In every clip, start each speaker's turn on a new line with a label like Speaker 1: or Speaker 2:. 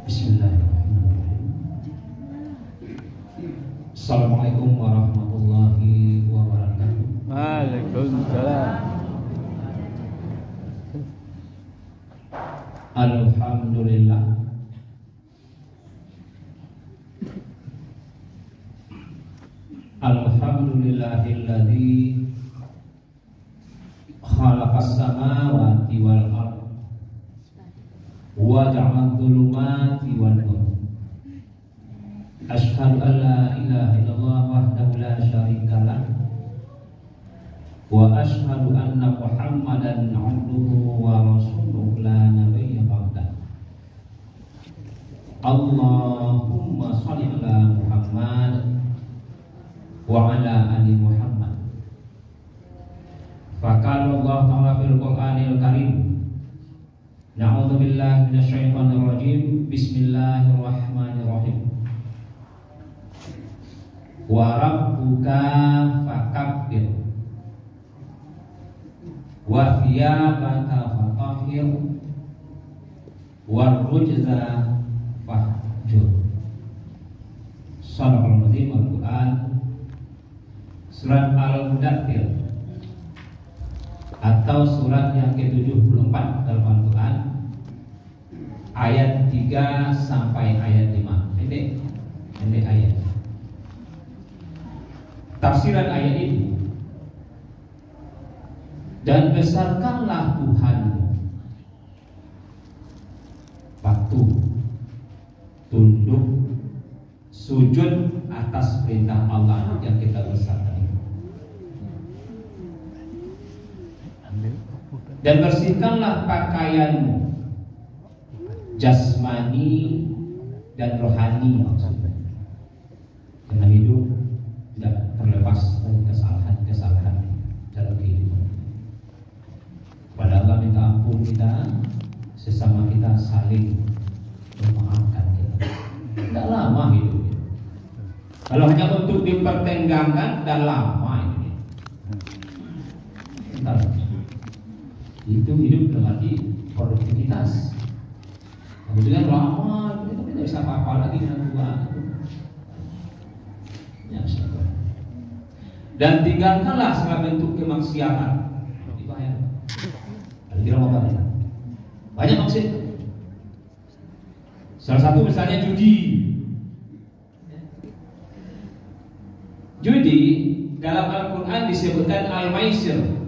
Speaker 1: Bismillahirrahmanirrahim. Assalamualaikum warahmatullahi wabarakatuh.
Speaker 2: Waalaikumsalam.
Speaker 1: Alhamdulillah. Alhamdulillahilladzi khalaqas samawati wal ardh wa ja'ala dhulumati wan nur. Asyhadu an la ilaha illallah wahdahu la syarika lah wa asyhadu anna Muhammadan 'abduhu wa rasuluhu la nabiyya ba'dah. Allahumma shalli ala Muhammad wa ala ali Muhammad. Faqala Allah ta'ala fil Qur'anil Karim, na'udzu billahi minasyaitonir rajim. Bismillahirrahmanirrahim. Wa rabbuka fakabbir wa thiyabaka fatahhir war rujza fahjur. Sadaqallahul azim. Al-Qur'an surat Al-Mudaththir atau surat yang ke-74 dalam Al-Quran, ayat 3 sampai ayat 5. Ini ayat. Tafsiran ayat ini: dan besarkanlah Tuhanmu, patuh, tunduk, sujud atas perintah Allah yang kita besarkan. Dan bersihkanlah pakaianmu, jasmani dan rohani maksudnya, karena hidup tidak terlepas dari kesalahan dalam kehidupan. Pada Allah minta ampun kita, sesama kita saling memaafkan kita. Tidak lama hidup. Kalau hanya untuk dipertenggangkan, tidak lama ini. Itu hidup dalam arti produktivitas. Kemudian lama kita tidak bisa apa-apa lagi dengan Tuhan. Ya, dan tinggalkanlah segala bentuk kemaksiatan. Dibayar. Kira-kira apa ya? Banyak maksud. Salah satu misalnya judi. Judi dalam Al-Quran disebutkan al-maisir.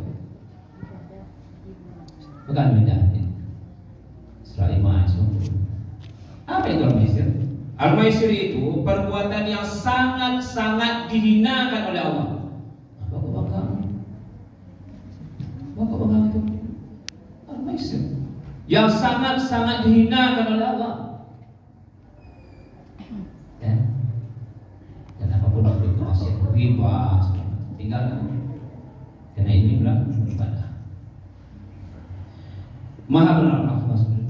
Speaker 1: Bukan beda. Surah 5 ayat 1. Apa itu al-maisir? Al-maisir itu perbuatan yang sangat-sangat dihinakan oleh Allah. Apa bangga itu? Al-maisir yang sangat-sangat dihinakan oleh Allah. Ya. Dan apapun itu masih riba, tinggalkan. Karena ini bulan ibadah. Maha benar Allah subhanahu.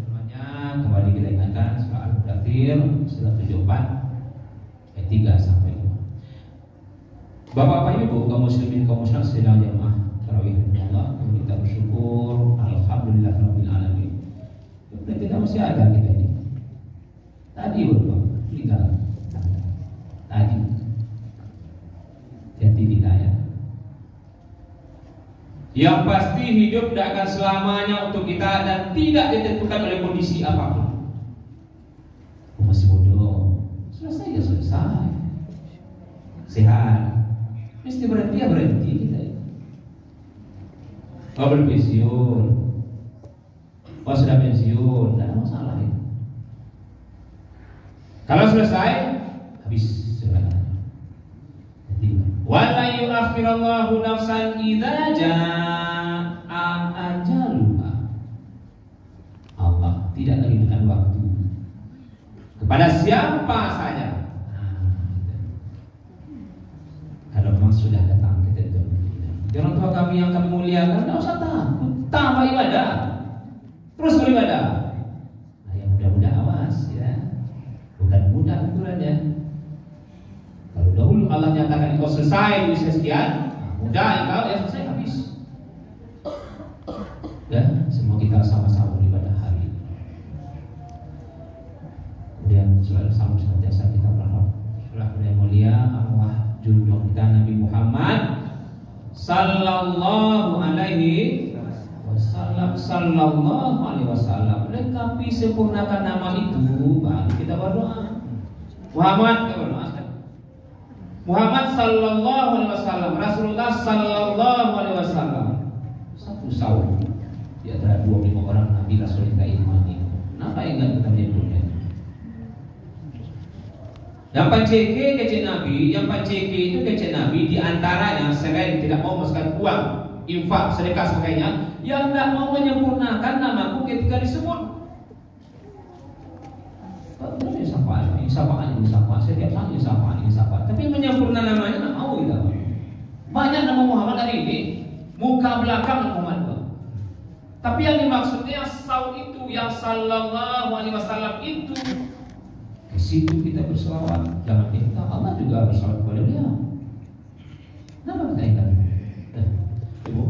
Speaker 1: Kembali kita ingatkan surah Al-Mudaththir surat 74 ayat 3 sampai 5. Bapak-bapak ibu kaum muslimin kaum muslimat sedang jamaah tarawih Allah, kita bersyukur alhamdulillah rabbil alamin. Kita masih ada kita ini. Tadi bapak tinggal tadi jadi hidayah. Yang pasti hidup tidak akan selamanya untuk kita dan tidak ditentukan oleh kondisi apapun. Masih bodoh, selesai ya selesai. Sehat, mesti berhenti ya berhenti kita. Oh belum pensiun, oh sudah pensiun, tidak ada masalah ya. Kalau selesai, habis sudah. Wala yu'akhirallahu nafsan idza jaa'a ajaluha. Allah tidak lagi dengan waktu kepada siapa saja. Kalau memang sudah datang ketentuan. Orang tua kami yang kami muliakan, tidak usah takut, tambah ibadah, terus beribadah. Nah, yang mudah-mudah awas ya, bukan mudah ukurannya. Kalau dahulu Allah nyatakan kau selesai usia sekian, mudah engkau ya selesai habis. Ya, semua kita sama-sama beribadah hari ini. yang selalu senantiasa kita berharap surah yang mulia arwah junjungan kita Nabi Muhammad sallallahu alaihi wasallam lengkapi sempurnakan nama itu baru kita berdoa. Muhammad kita berdoa. Muhammad sallallahu alaihi wasallam, Rasulullah sallallahu alaihi wasallam. Satu saud di antara 25 orang nabi rasul yang kita imani. Kenapa enggak kita menyebutnya? Yang panceke kece nabi, yang panceke itu kece nabi di antaranya selain tidak mau memasukkan uang, infak, sedekah sebagainya, yang enggak mau menyempurnakan namaku ketika disebut. Sapaan, setiap saat ini sapaan. Tapi menyempurna namanya tak mau kita. Banyak nama Muhammad hari ini, muka belakang Muhammad. Tapi yang dimaksudnya saud itu, yang sallallahu alaihi wasallam itu, ke situ kita berselawat. Jangan kita, Allah juga berselawat kepada dia. Kenapa kita ingat? Ibu,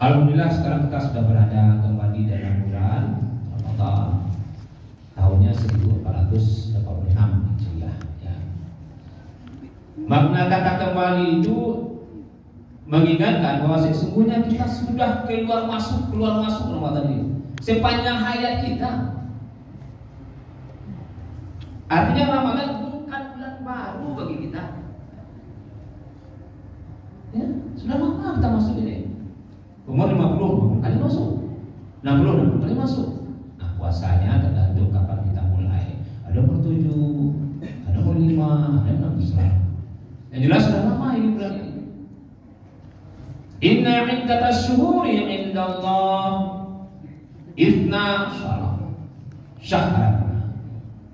Speaker 1: alhamdulillah sekarang kita sudah berada kembali dalam bulan Ramadan. Tahunnya 1446 Hijriah ya. Makna kata kembali itu mengingatkan bahwa sesungguhnya kita sudah keluar masuk Ramadan ini sepanjang hayat kita. Artinya Ramadan bukan bulan baru bagi kita. Ya, sudah lama kita masuk ini. Umur 50 kali masuk, 60 kali masuk. Puasanya tergantung kapan kita mulai. Ada umur 7, ada umur 5, ada 6. Yang jelas sudah lama ini bulan ini. Inna iddatash syuhuri indallah Ithna syahran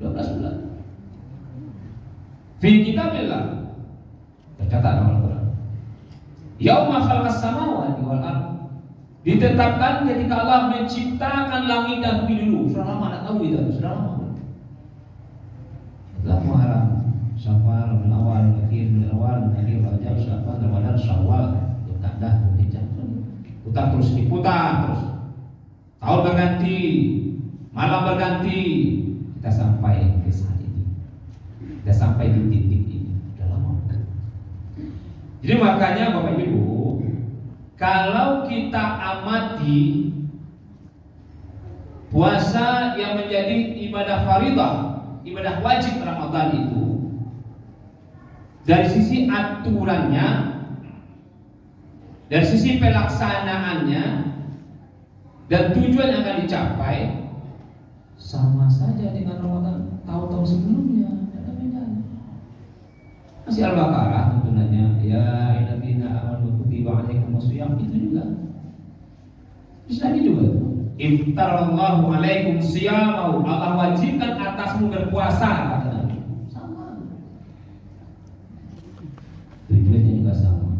Speaker 1: 12 bulan. Fi kitabillah tercatat dalam Al-Quran. Yauma khalaqas samawati wal ardh, ditetapkan ketika Allah menciptakan langit dan bumi dulu. Sudah lama nak tahu itu, sudah lama. Setelah Muharram, Syawal, Rabiul Awal, Rabiul Awal, Rabiul Rajab, Sya'ban, Ramadan, Syawal, Dzulqa'dah, Dzulhijjah. Putar terus diputar terus. Tahun berganti, malam berganti, kita sampai ke saat ini. Kita sampai di titik ini. Sudah lama. Jadi makanya Bapak Ibu, kalau kita amati puasa yang menjadi ibadah faridah, ibadah wajib Ramadan itu, dari sisi aturannya, dari sisi pelaksanaannya, dan tujuan yang akan dicapai, sama saja dengan Ramadan tahun-tahun sebelumnya. Ada bedanya. Masih Al-Baqarah tuntunannya, ya ayyuhalladzina amanu kutiba alaikumus shiyam, itu juga. Islam juga. Iftarallahu alaikum shiyamahu, Allah wajibkan atasmu berpuasa, kata Nabi. Sama. Tujuannya juga sama.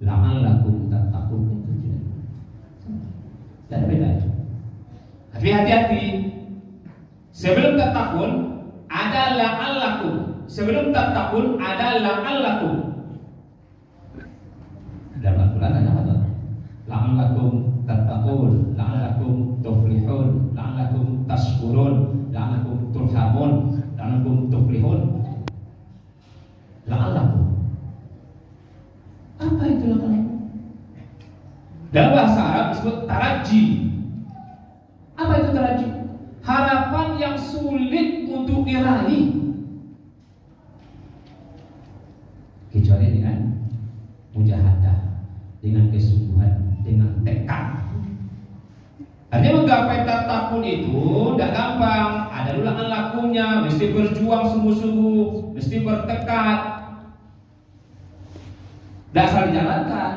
Speaker 1: La'allakum tattaqun, tujuannya. Tidak ada bedanya. Tapi hati-hati. Sebelum tattaqun ada la'allakum. Sebelum tattaqun ada la'allakum. Dalam Al-Quran ada apa? La'allakum tattaqun, la'allakum tuflihun, la'allakum tashkurun, la'allakum turhamun, la'allakum tuflihun. La'allakum. Apa itu la'allakum? Dalam bahasa Arab disebut taraji. Apa itu taraji? Harapan yang sulit untuk diraih, kecuali dengan mujahadah, dengan kesungguhan, dengan tekad. Artinya menggapai tattaqun itu tidak gampang. Ada dulu lakumnya, mesti berjuang sungguh-sungguh, mesti bertekad. Tidak asal dijalankan.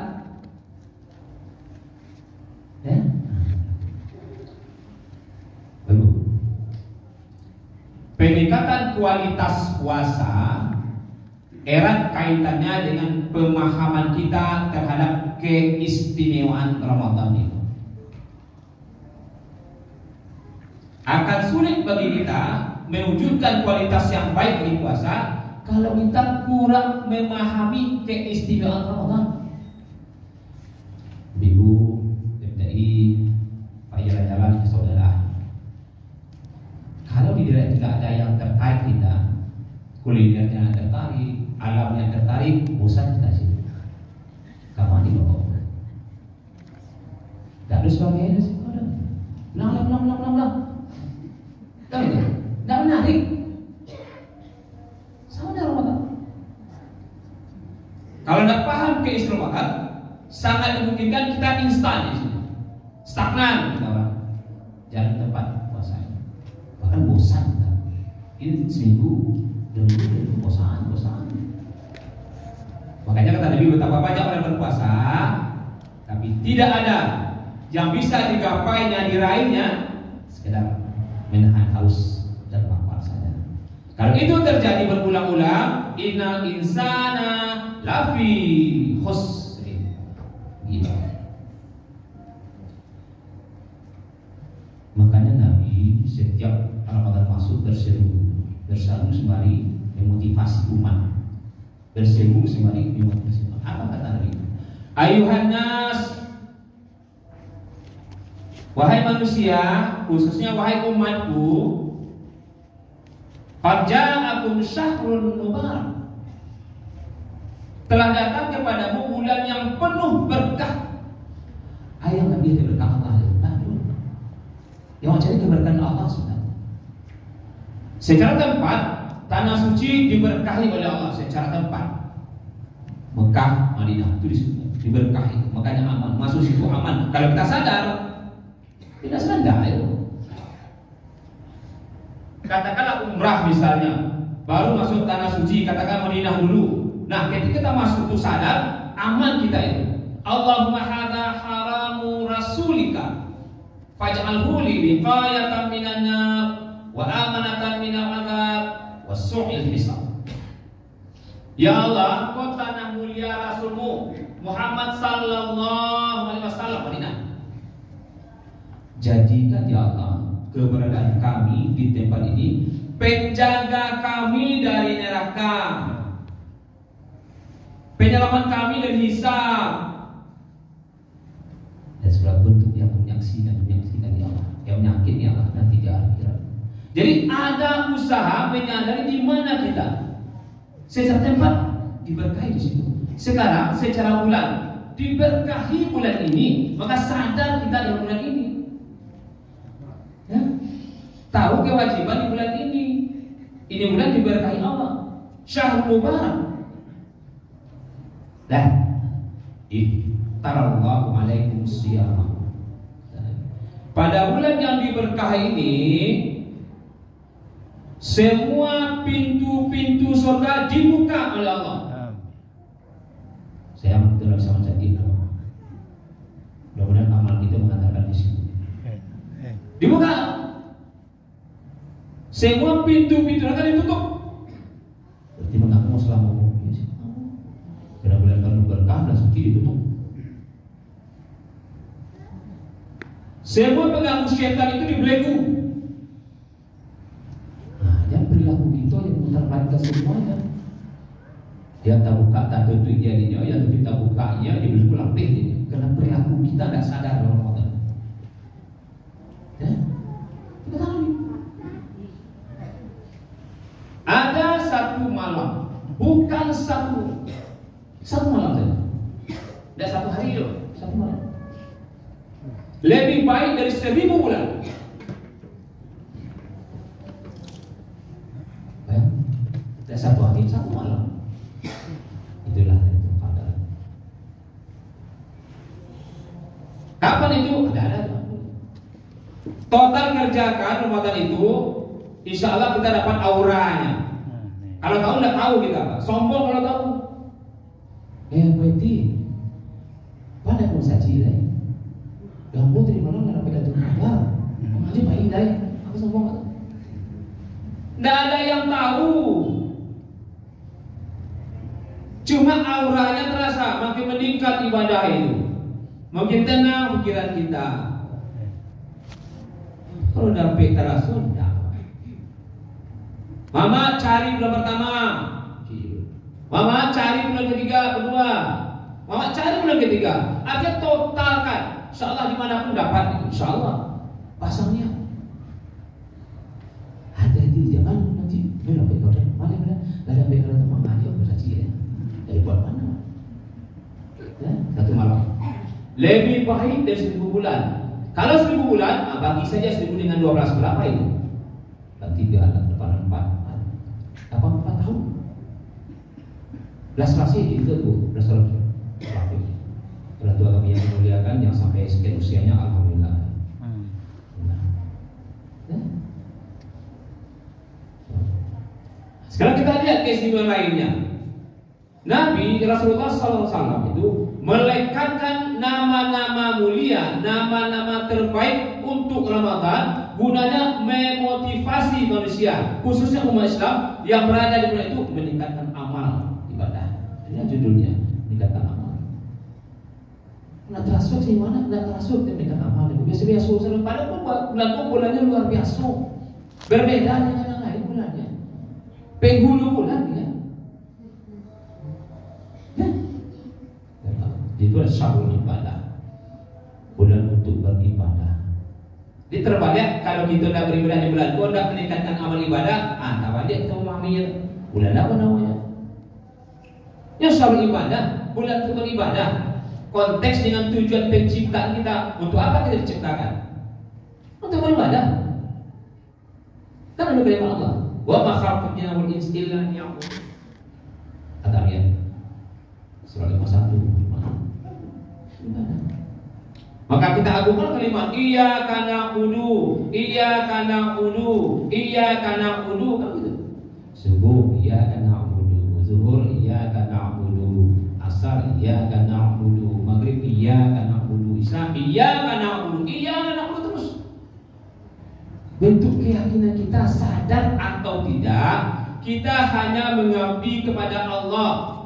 Speaker 1: Ya? Baru. Peningkatan kualitas puasa erat kaitannya dengan pemahaman kita terhadap keistimewaan Ramadan itu. Akan sulit bagi kita mewujudkan kualitas yang baik di puasa kalau kita kurang memahami keistimewaan Ramadan. Ibu, MTI, Pak jalan-jalan ke saudara. Kalau di daerah itu tidak ada yang tertarik kita, kulinernya tertarik, alamnya tertarik, bosan kita sih. Kamu di bawah. Tak ada sebagainya sih. Belang. Tahu tak? Tak menarik. Sama dalam mata. Kalau tidak paham keistimewaannya, sangat dimungkinkan kita instan di sini, stagnan kita orang, jalan tempat puasanya, bahkan bosan kita. Ini seminggu, 2 minggu, bosan. Makanya kata Nabi, betapa banyak orang berpuasa, tapi tidak ada yang bisa digapainya, diraihnya, sekedar menahan haus dan lapar saja. Kalau itu terjadi berulang-ulang, innal insana lafi khusrin. Gila. Makanya Nabi setiap Ramadan masuk berseru sembari memotivasi umat. Berseru sembari memotivasi umat. Apa kata Nabi? Ayuhan nas, wahai manusia, khususnya wahai umatku, qad ja'akum syahrun mubarak. Telah datang kepadamu bulan yang penuh berkah. Ayah Nabi ada berkah Allah. Yang cari keberkahan Allah sudah. Secara tempat tanah suci diberkahi oleh Allah secara tempat. Mekah, Madinah itu diberkahi. Makanya aman, masuk situ aman. Kalau kita sadar, tidak sadar itu. Katakanlah umrah misalnya, baru masuk tanah suci, katakan Madinah dulu. Nah, ketika kita masuk itu sadar, aman kita itu. Allahumma hadza haramu rasulika faj'alhu li wiqayatan minan nar wa amanatan minal adzab wa su'il hisab. Ya Allah, kau tanah mulia Rasulmu Muhammad sallallahu alaihi wasallam Madinah. Jadikan ya Allah keberadaan kami di tempat ini penjaga kami dari neraka, penyelamat kami dari hisab, dan segala bentuk yang menyaksikan ya Allah, yang menyakiti Allah nanti di akhirat. Jadi ada usaha menyadari di mana kita. Secara tempat diberkahi di situ. Sekarang secara bulan diberkahi bulan ini, maka sadar kita di bulan ini. Ya? Tahu kewajiban di bulan ini. Ini bulan diberkahi Allah. Syahrul Mubarak. Dan iftarallahu alaikum siyama. Pada bulan yang diberkahi ini, semua pintu-pintu surga dibuka oleh Allah. Saya tidak bisa menjadi itu. Mudah-mudahan amal kita mengatakan di sini. Dibuka. Semua pintu-pintu akan ditutup. Berarti mengaku selama mungkin. Karena bulan penuh berkah dan suci ditutup. Semua pengganggu syaitan itu dibelenggu. Nah, yang perilaku kita yang memutarbalikkan semuanya. Dia tak buka, tak tutup jadinya, yang kita bukanya dia belum pulang deh. Karena perilaku kita tidak sadar dalam Allah. Ya, kita tahu. Ada satu malam, bukan satu malam saja. Tidak satu hari loh, satu malam. Lebih baik dari 1000 bulan. Dan satu hari, satu malam. Itulah itu qadar. Kapan itu? Ada. Total kerjakan Ramadan itu, insya Allah kita dapat auranya. Kalau tahu tidak tahu kita, sombong kalau tahu. Berarti pada pun saji lah. Yang putri mana nggak dapat itu apa? Mengaji baik dah. Apa sombong? Tidak ada yang tahu. Cuma auranya terasa makin meningkat ibadah itu, makin tenang pikiran kita. Kalau dapat terasa, dapat. Mama cari bulan pertama, Mama cari bulan ketiga, kedua, Mama cari bulan ketiga. Artinya totalkan. Insya Allah dimanapun dapat. Insya Allah pasangnya. Hati-hati jangan Lebih baik dari 1000 bulan. Kalau 1000 bulan, bagi saja 1000 dengan 12 berapa itu? 3, 8, 4. 84 tahun. Belas kasih itu tuh, belas kasih. Orang tua kami yang memuliakan yang sampai sekian usianya, alhamdulillah. Sekarang kita lihat keistimewaan lainnya. Nabi Rasulullah SAW itu melekatkan nama-nama mulia, nama-nama terbaik untuk Ramadan, gunanya memotivasi manusia, khususnya umat Islam yang berada di bulan itu meningkatkan amal ibadah. Ini judulnya, meningkatkan amal. Nak terasuk sih mana? Nak terasuk meningkatkan amal. Biasa-biasa padahal bulannya luar biasa. Berbeda dengan yang lain bulannya. Penghulu bulan ya. Itu adalah syahrul ibadah, bulan untuk beribadah. Jadi terbalik kalau kita dah beribadah di bulan itu, dah meningkatkan amal ibadah, terbalik kita memahaminya bulan apa namanya? Ya syahrul ibadah, bulan untuk beribadah. Konteks dengan tujuan penciptaan kita, untuk apa kita diciptakan? Untuk beribadah. Kan ada firman Allah, wa ma khalaqtul jinna wal insa illa liya'budun. Kata dia surah 51. Maka kita agungkan kalimat iyyaka na'budu, iyyaka na'budu, iyyaka na'budu, kan gitu. Subuh iyyaka na'budu, zuhur iyyaka na'budu, asar iyyaka na'budu, maghrib iyyaka na'budu, isya iyyaka na'budu, iyyaka na'budu terus. Bentuk keyakinan kita sadar atau tidak, kita hanya mengabdi kepada Allah.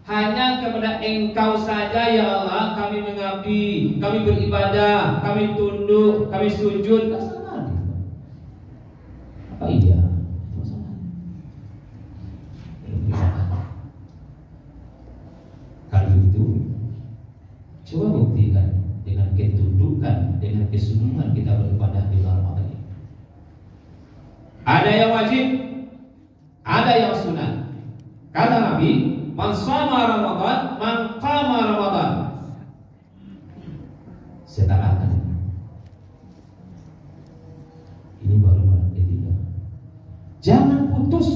Speaker 1: Hanya kepada Engkau saja ya Allah kami mengabdi, kami beribadah, kami tunduk, kami sujud. Tak salah. Apa iya? Kalau itu, coba buktikan dengan ketundukan, dengan kesungguhan kita beribadah di bulan Ramadan ini. Ada yang wajib, ada yang sunat. Kata Nabi, man shoma Ramadan, man qama Ramadan. Saya katakan ini baru malam ketiga. Jangan putus.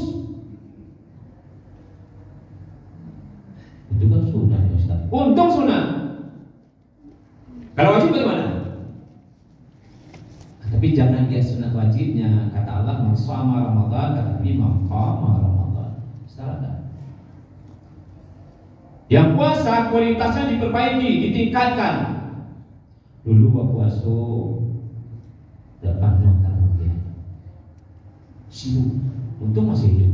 Speaker 1: Itu kan sunnah ya Ustaz. Untung sunnah. Kalau wajib bagaimana? Tapi jangan lihat sunat wajibnya. Kata Allah, man shoma Ramadan, kata Nabi, man qama Ramadan. Salah. Yang puasa kualitasnya diperbaiki, ditingkatkan. Dulu waktu puasa depan tarawih, sibuk, untung masih hidup.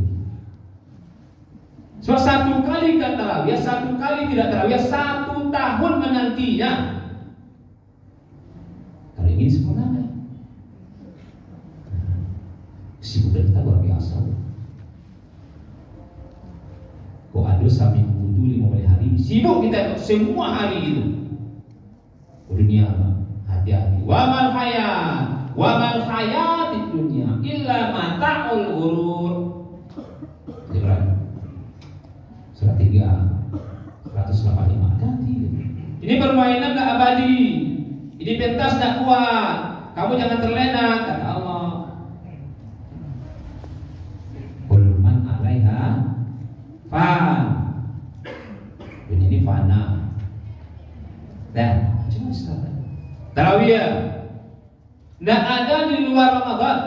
Speaker 1: So, satu kali kan tarawih, satu kali tidak tarawih, 1 tahun menantinya. Kali ini sebenarnya sibuk dan kita luar biasa. Kok ada sampai 5 hari sibuk kita semua hari itu. Dunia hati-hati. Wa mal hayat di dunia illa mata'ul ghurur. Surah 3 185 ganti. Ini permainan tak abadi. Ini pentas tak kuat. Kamu jangan terlena kata Allah. Qul man 'alaiha fan. Ini fana. Dan cuma sekarang tarawih tidak ada di luar Ramadan.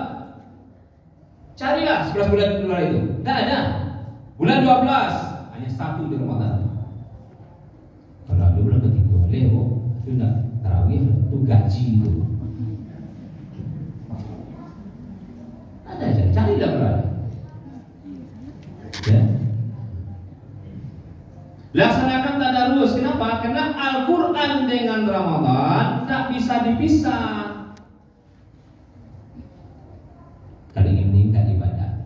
Speaker 1: Carilah 11 bulan di luar itu. Tidak ada. Bulan 12 hanya 1 di Ramadan. Kalau ada bulan ketiga, Leo itu tidak tarawih, itu gaji itu. Ada aja. Carilah berada. Ya. Laksanakan tadarus. Kenapa? Karena Al-Quran dengan Ramadan tak bisa dipisah. Kalau ingin meningkat ibadah,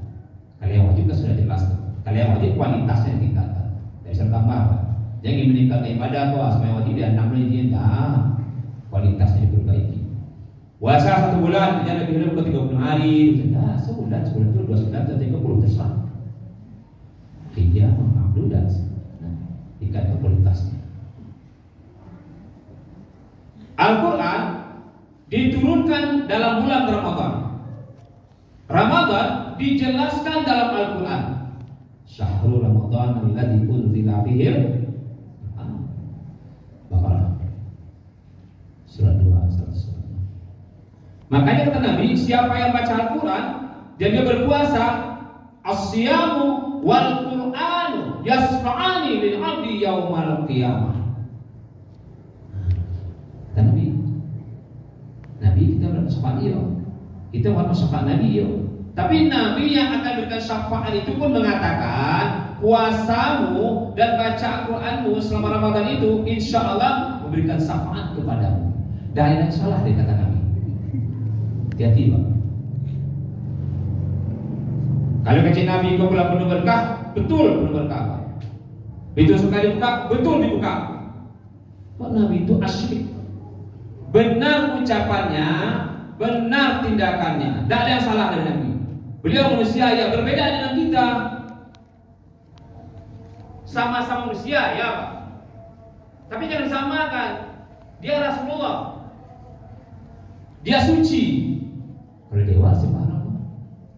Speaker 1: kalau yang wajib sudah jelas. Kalau yang wajib kualitasnya ditingkatkan. Tidak bisa tambah. Yang ingin meningkatkan ibadah, semua yang wajib dia 6 dia kualitasnya diperbaiki. Puasa 1 bulan, dia lebih ke 30 hari. Sebulan itu 2 bulan, 30 terserah. Dia mengambil dan tingkat kualitasnya. diturunkan dalam bulan Ramadan. Ramadan dijelaskan dalam Al-Quran. Syahrul Ramadan alladzi unzila fihi Baqarah surat 2 100. Makanya kata Nabi, siapa yang baca Al-Quran dan dia berpuasa, as-siyamu wal Qur'anu yasfa'ani lil 'abdi yaumal qiyamah. Kata Nabi, kita bersyafaat dia. Kita bukan syafaat Nabi ya. Tapi Nabi yang akan berikan syafaat itu pun mengatakan puasamu dan baca Al-Quranmu selama Ramadan itu insya Allah memberikan syafaat kepadamu. Dan yang salah dia kata Nabi. Hati-hati Pak. Kalau kecil Nabi kau bilang penuh berkah, betul penuh berkah. Itu suka dibuka, betul dibuka. Pak Nabi itu asyik. Benar ucapannya, benar tindakannya. Tidak ada yang salah dari Nabi. Beliau manusia yang berbeda dengan kita. Sama-sama manusia ya Pak. Tapi jangan samakan. Dia Rasulullah, dia suci. Kalau dewa sembah.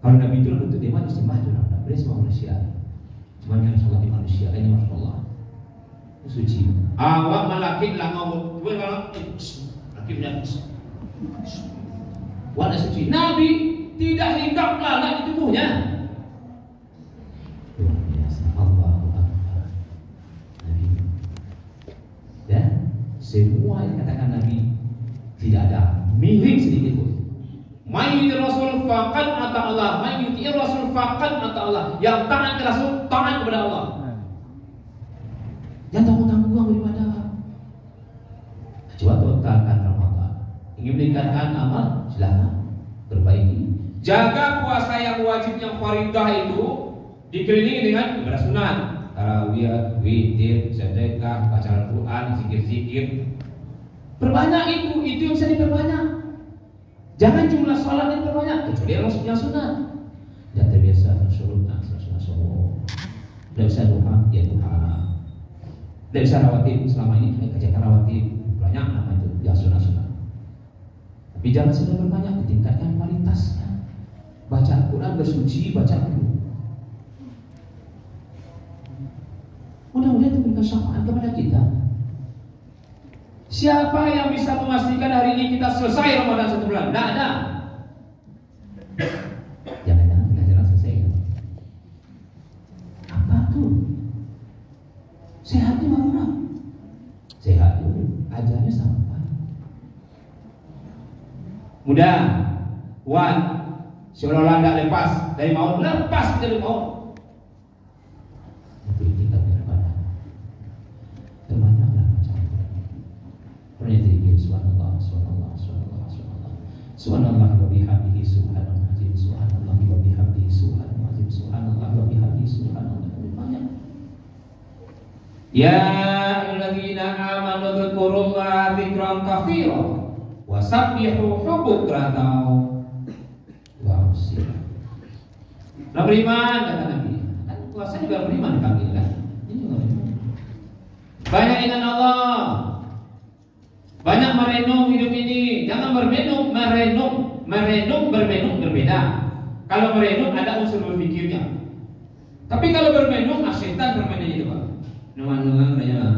Speaker 1: Kalau Nabi itu bentuk dewa disembah juga. Beliau semua manusia. Cuma yang Rasulullah di manusia ini Rasulullah suci. Awak malakit lah ngomong. Gue kalau akhirnya warna suci. Nabi tidak hinggap lalat di tubuhnya. Luar biasa. Allahu Akbar. Nabi. Dan semua yang katakan Nabi tidak ada miring sedikit pun. Mayyuti Rasul faqad ata Allah, mayyuti Rasul faqad ata Allah. Yang taat ke Rasul taat kepada Allah. Yang tanggung-tanggung daripada. Coba totalkan Ramadan. Ingin meningkatkan amal, silakan perbaiki. Jaga puasa yang wajib yang faridah itu dikelilingi dengan ibadah sunat, tarawih, witir, sedekah, baca Al-Quran, zikir-zikir. Perbanyak itu yang bisa diperbanyak. Jangan jumlah sholat yang perbanyak, kecuali yang sunat. Tidak terbiasa surut, tidak bisa duha, ya duha. Tidak bisa rawatib selama ini, kerjakan rawatib banyak nama itu yang sunat-sunat. Tapi jangan sudah berbanyak, ditingkatkan kualitasnya. Baca Al-Quran bersuci, baca dulu. Mudah-mudahan itu memberikan syafaat kepada kita. Siapa yang bisa memastikan hari ini kita selesai Ramadan 1 bulan? Tidak ada. Jangan-jangan kita jalan selesai. Apa tuh? Sehat itu apa? Sehat itu ajarnya sama. Mudah, kuat, seolah-olah tidak lepas dari maut, lepas dari maut. Itu tingkat daripada terbanyaklah macam itu. Pernah dikir subhanallah, subhanallah, subhanallah, subhanallah, subhanallah wa bihamdihi subhanallah azim, subhanallah wa bihamdihi subhanallah azim, subhanallah wa bihamdihi subhanallah banyak. Ya ayyuhalladzina amanu dzkurullaha dzikran katsiran wasabbihu bukratan wa asila. Nah, beriman kata Nabi. Kan puasa juga beriman dipanggil kan? Ini juga beriman. Banyak ingat Allah. Banyak merenung hidup ini. Jangan merenung. Bermenung berbeda. Kalau merenung ada unsur berpikirnya. Tapi kalau bermenung, setan bermain itu Pak. Nuan-nuan banyak.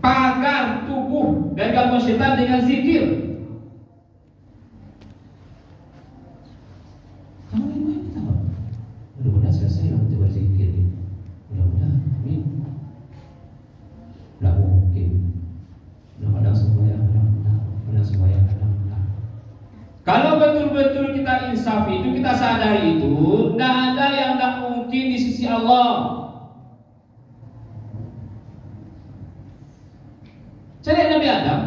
Speaker 1: Pagar tubuh dari gangguan setan dengan zikir. Kamu ini kita Pak. Mudah-mudahan selesai untuk berzikir. Mudah-mudahan. Amin. Tidak mungkin. Kadang sembahyang, kadang sembahyang, kadang. Kalau betul-betul kita insaf itu, kita sadari itu, tidak ada yang tidak mungkin di sisi Allah. Cari Nabi Adam.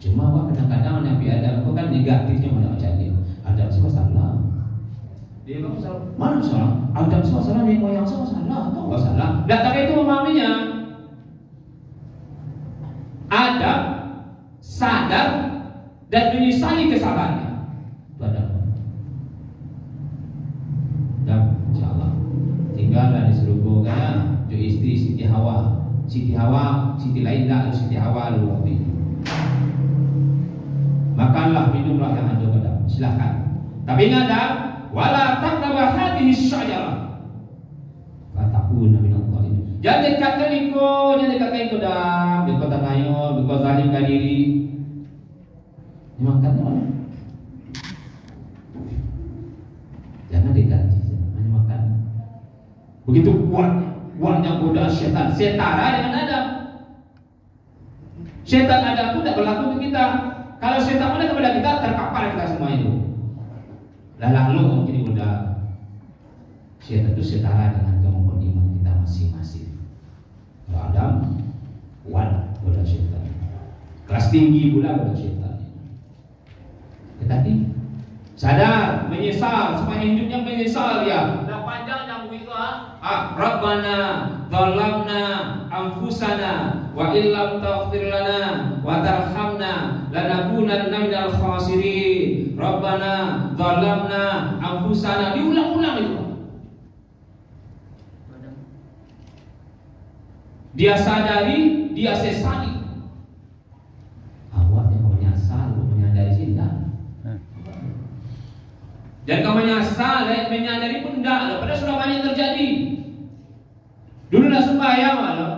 Speaker 1: Cuma kadang-kadang Nabi Adam itu kan negatifnya macam dia. Adam semua salah. Dia bilang salah. Mana salah? Adam semua salah, nenek moyang semua salah. Tahu nggak salah? Tidak tahu itu memahaminya. Adam sadar dan menyesali kesalahannya. Itu Adam. Dan insya Allah tinggallah di surga kan, istri Siti Hawa. Siti Hawa, Siti lain dah, Siti Hawa dulu waktu itu. Makanlah, minumlah yang ada pada, silakan. Tapi ingat dah, wala taqrabu hadhihi syajarah. Fatakuna minadh dhalimin. Jangan dekatkan itu dah, di kota Nayo, di kota zalimkan diri. Dimakan orang. Jangan dekati, hanya makan. Begitu kuatnya goda setan. Setara dengan Adam. Setan Adam pun tidak berlaku ke kita. Kalau setan ada kepada kita, terkapar kita semua itu. Lalu mungkin udah setan itu setara dengan kemampuan iman kita masing-masing. Kalau Adam kuat goda setan. Kelas tinggi pula goda setan. Tetapi sadar, menyesal, sepanjang hidupnya menyesal dia. Dah panjang yang begitu Rabbana zalamna anfusana wa illam taghfir lana wa tarhamna lanakunanna minal khasirin. Rabbana zalamna anfusana, diulang-ulang itu. Dia sadari, dia sesali. Awak yang menyesal, menyadari sih tidak. Dan kau menyesal, menyadari pun tidak. Padahal sudah banyak terjadi. Dulu dah sembahyang malah.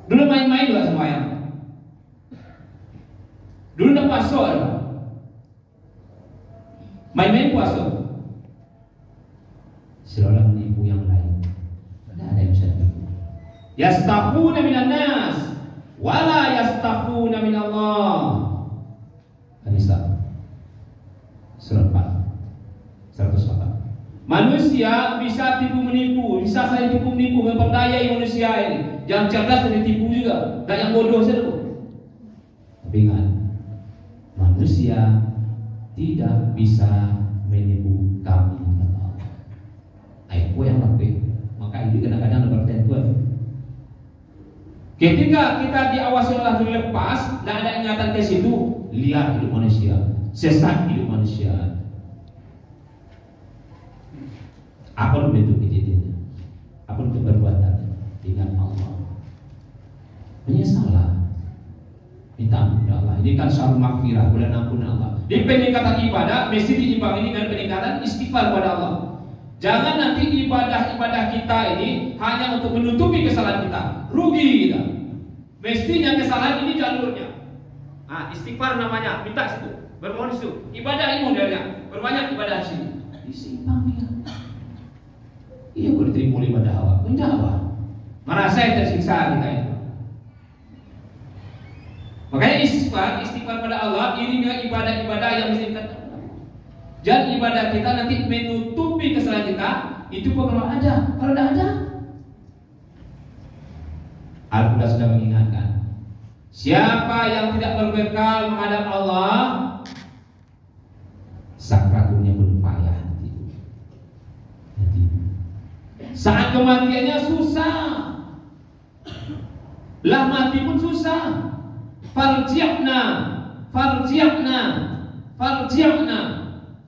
Speaker 1: Dulu main-main juga sembahyang. Dulu dah puasa. Main-main puasa. Seolah menipu yang lain. Tidak ada yang bisa tipu. Yastakhuna minan nas wala yastakhuna minallah. Hadis Surat 104. Manusia bisa tipu menipu, bisa saling tipu menipu, memperdayai manusia ini. Yang cerdas dan ditipu juga, dan yang bodoh saja. Tapi ingat, manusia tidak bisa menipu kami. Aku yang lebih, maka ini kadang-kadang bertentuan. Ketika kita diawasi Allah dilepas, dan ada ingatan ke situ, lihat hidup manusia. Sesat hidup manusia. Apa bentuk kejadiannya? Apa bentuk perbuatannya? Dengan Allah. Menyesallah. Minta ampun Allah. Ini kan syahrul maghfirah, bulan ampun Allah. Di peningkatan ibadah mesti diimbangi dengan peningkatan istighfar pada Allah. Jangan nanti ibadah kita ini hanya untuk menutupi kesalahan kita. Rugi kita. Mestinya kesalahan ini jalurnya. Istighfar namanya, minta situ. Bermohon itu, ibadah ini modelnya, berbanyak ibadah di sini. Disimpang dia. Iya, boleh terima ibadah awak. Enggak awak. Merasa tersiksa kita itu. Makanya istighfar pada Allah ini dengan ibadah-ibadah yang mesti kita. Jangan ibadah kita nanti menutupi kesalahan kita. Itu pun kalau ada, kalau tidak ada. Al-Quran sudah mengingatkan. Siapa yang tidak berbekal menghadap Allah, sakratnya belum payah nanti. Saat kematiannya susah. Lah mati pun susah. Farji'na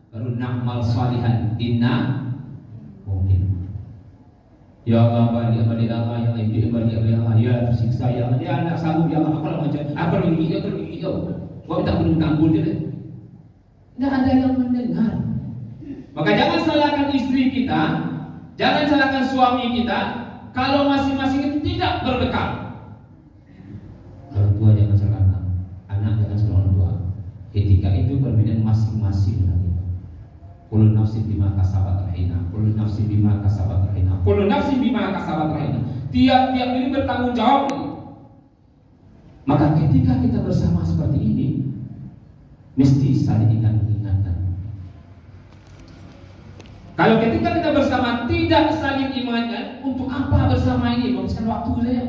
Speaker 1: baru na'mal salihan inna mungkin. Ya Allah, balik Allah, ya Allah, balik Allah, ya tersiksa ya Allah, ya anak sanggup ya Allah, apa macam, apa begini ya, begini ya, kau tak perlu tampun dia. Tidak ada yang mendengar. Maka jangan salahkan istri kita, jangan salahkan suami kita, kalau masing-masing itu tidak berbekal. Orang tua jangan salahkan, anak jangan salahkan orang tua. Ketika itu perbedaan masing-masing lagi. Kullu nafsin bima kasabat rahina. Kullu nafsin bima kasabat rahina. Kullu nafsin bima kasabat rahina. Tiap-tiap ini bertanggung jawab. Maka ketika kita bersama seperti ini, mesti saling ingatkan. Kalau ketika kita bersama tidak saling ingatkan, untuk apa bersama ini? Menghabiskan waktu saja.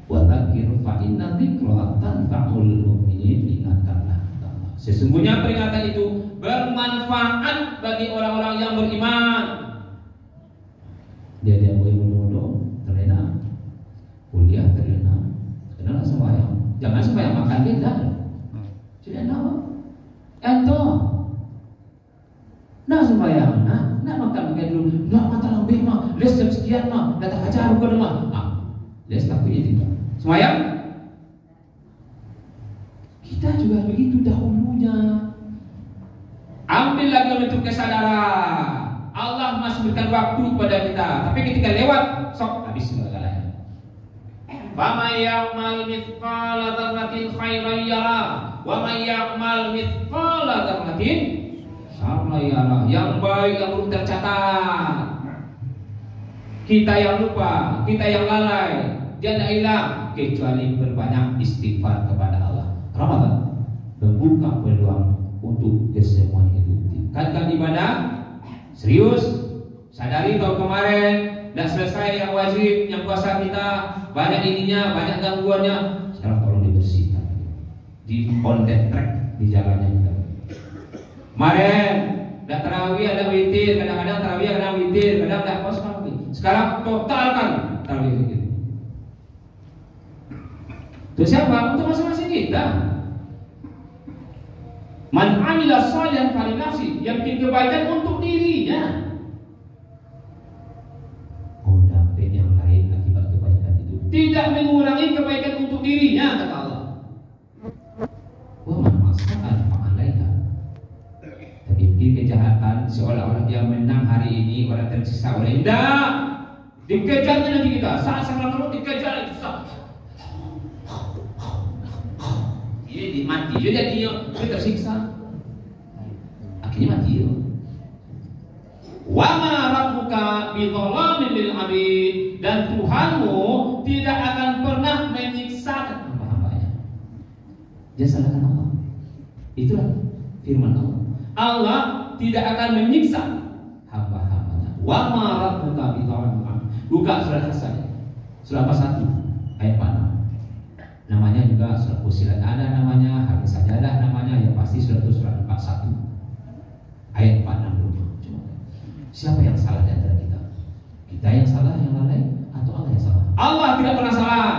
Speaker 1: Wa dzakir fa inna dzikra tanfa'ul mu'minin. Ingatkanlah. Sesungguhnya peringatan itu bermanfaat bagi orang-orang yang beriman. Dia boleh mudah terlena, kuliah terlena, kenal sembahyang. Jangan sembahyang makan tidak. Tidak tahu. Ento. Nah sembahyang, nak makan dulu. Nak makan lebih mah, les jam sekian mah. datang aja ke rumah. Dia takutnya tidak. Semayang? Kita juga begitu dahulunya. Ambil lagi untuk kesadaran. Allah masih berikan waktu kepada kita, tapi ketika lewat, sok habis segalanya. Faman ya'mal mithqala dzarratin khairan yara, wa man ya'mal mithqala dzarratin syarran yara. Yang baik yang belum tercatat. Kita yang lupa, kita yang lalai, dia tidak hilang kecuali berbanyak istighfar kepada Allah. Ramadan membuka peluang untuk kesemuanya itu. Tingkatkan ibadah, serius, sadari tahun kemarin tidak selesai yang wajib, yang puasa kita banyak ininya, banyak gangguannya. Sekarang tolong dibersihkan, di on that track, di jalannya kita. Kemarin tidak tarawih, ada witir, kadang-kadang tarawih, kadang witir, kadang tidak puasa lagi. Sekarang totalkan tarawih itu. Itu siapa? Untuk masing-masing kita. Man amila shalihan fali nafsi, yang bikin kebaikan untuk dirinya. Oh, dapat yang lain akibat kebaikan itu. Tidak mengurangi kebaikan untuk dirinya, kata Allah. Wah, masalah ma'alaika. Tapi bikin kejahatan seolah-olah dia menang hari ini, orang tersiksa oleh tidak. Dikejarnya nanti kita. Saat sama kamu dikejar itu susah. Dia mati, dia tersiksa, akhirnya mati. Wa ma rabbuka bidzalamin lil 'abid, dan Tuhanmu tidak akan pernah menyiksa hamba-hambanya. Dia salahkan Allah. Itulah firman Allah. Allah tidak akan menyiksa hamba-hambanya. Wa ma rabbuka bidzalamin lil 'abid. Buka surat Hasan, surah 1 ayat 4. Namanya juga surat Fussilat ada namanya, Habis Sajadah namanya, yang pasti surat itu surat 41 ayat 46. Cuma siapa yang salah di antara kita? Kita yang salah, yang lalai, atau Allah yang salah? Allah tidak pernah salah.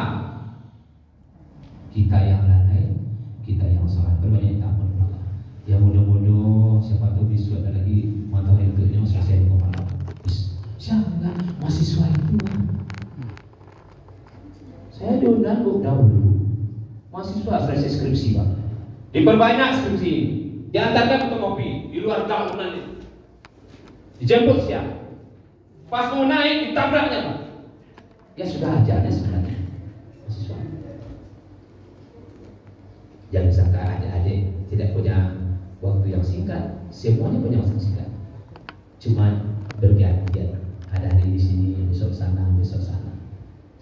Speaker 1: Kita yang lalai, kita yang salah. Berbanyak ampun Allah. Ya mudah-mudahan siapa tahu bisa ada lagi mantau itu yang selesai kemarin. Siapa enggak mahasiswa itu? Saya diundang dahulu. Mahasiswa selesai skripsi, Pak. Diperbanyak skripsi. Diantarkan untuk kopi di luar bangunan itu. Dijemput siap. Pas mau naik ditabraknya, Pak. Ya sudah ajarnya sebenarnya. Mahasiswa. Jangan sangka adik-adik tidak punya waktu yang singkat. Semuanya punya waktu singkat. Cuma bergantian. Ada hari di sini, besok sana, besok sana.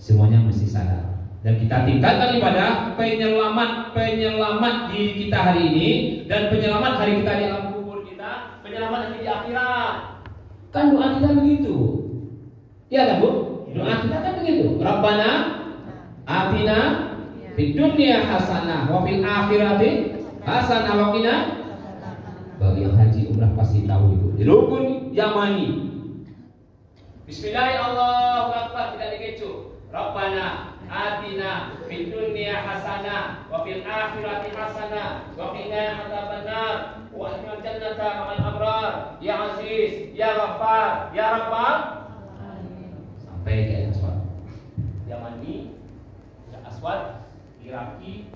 Speaker 1: Semuanya mesti sadar. Dan kita tingkatkan ibadah penyelamat diri kita hari ini, dan penyelamat hari kita di alam kubur kita, penyelamat nanti di akhirat. Kan doa kita begitu. Iya kan, Bu? Doa kita kan begitu. Rabbana atina fid dunya hasanah wa fil akhirati hasanah wa qina. Bagi yang haji umrah pasti tahu itu. Di rukun Yamani. Bismillahirrahmanirrahim, Allahu akbar, tidak dikecuh. Rabbana atina fid dunya hasanah wa fil akhirati hasanah wa qina adzabannar wa adkhilna jannata ma'al abrar ya aziz ya ghaffar ya rabbal alamin. Sampai ke aswad. Ya mandi, ya aswad, Iraki,